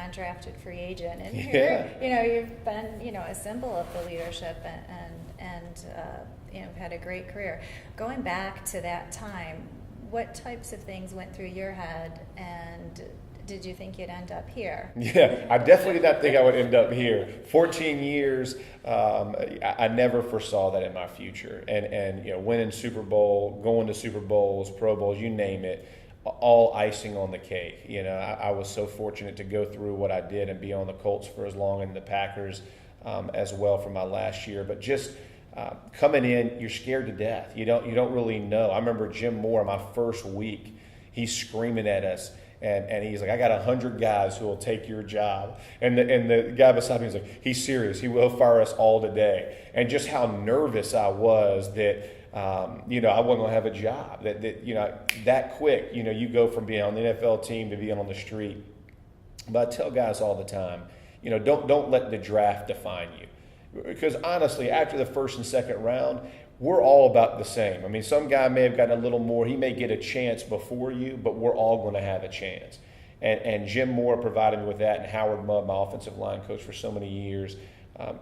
undrafted free agent, and you're, you've been, a symbol of the leadership and had a great career. Going back to that time, what types of things went through your head, and did you think you'd end up here? Yeah, I definitely did not think I would end up here. 14 years, I never foresaw that in my future. And winning Super Bowl, going to Super Bowls, Pro Bowls, you name it, all icing on the cake. I was so fortunate to go through what I did and be on the Colts for as long, and the Packers as well for my last year. But just coming in, you're scared to death. You don't really know. I remember Jim Moore, my first week, he's screaming at us. And he's like, I got 100 guys who will take your job. And the guy beside me was like, he's serious. He will fire us all today. And just how nervous I was that, I wasn't going to have a job. That quick, you go from being on the NFL team to being on the street. But I tell guys all the time, don't let the draft define you. Because honestly, after the first and second round, we're all about the same. I mean, some guy may have gotten a little more. He may get a chance before you, but we're all going to have a chance. And Jim Moore provided me with that, and Howard Mudd, my offensive line coach for so many years.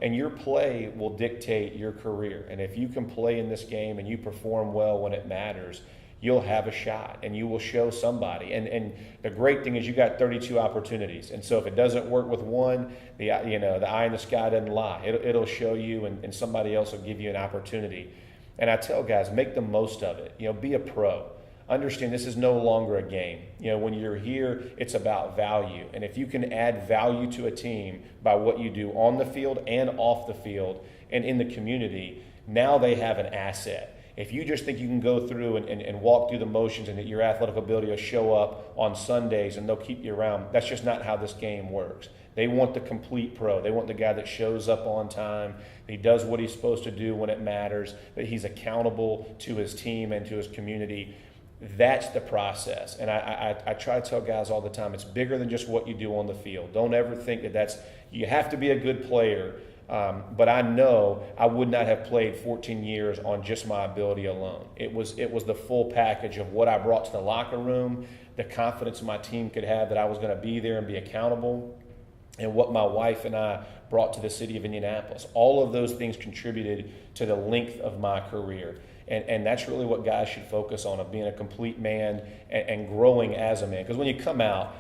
And your play will dictate your career. And if you can play in this game and you perform well when it matters, you'll have a shot and you will show somebody. And the great thing is you got 32 opportunities. And so if it doesn't work with one, the eye in the sky doesn't lie. It'll show you, and somebody else will give you an opportunity. And I tell guys, make the most of it. Be a pro. Understand this is no longer a game. When you're here, it's about value. And if you can add value to a team by what you do on the field and off the field and in the community, now they have an asset. If you just think you can go through and walk through the motions and that your athletic ability will show up on Sundays and they'll keep you around, that's just not how this game works. They want the complete pro. They want the guy that shows up on time, he does what he's supposed to do when it matters, that he's accountable to his team and to his community. That's the process. And I try to tell guys all the time, it's bigger than just what you do on the field. Don't ever think you have to be a good player. But I know I would not have played 14 years on just my ability alone. It was the full package of what I brought to the locker room, the confidence my team could have that I was going to be there and be accountable, and what my wife and I brought to the city of Indianapolis. All of those things contributed to the length of my career. And that's really what guys should focus on, of being a complete man and growing as a man. Because when you come out,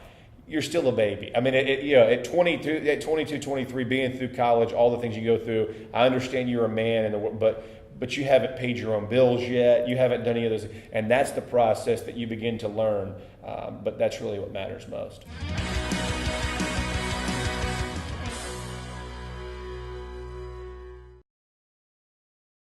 you're still a baby. I mean, at 22, 23, being through college, all the things you go through, I understand you're a man, but you haven't paid your own bills yet. You haven't done any of those. And that's the process that you begin to learn. But that's really what matters most.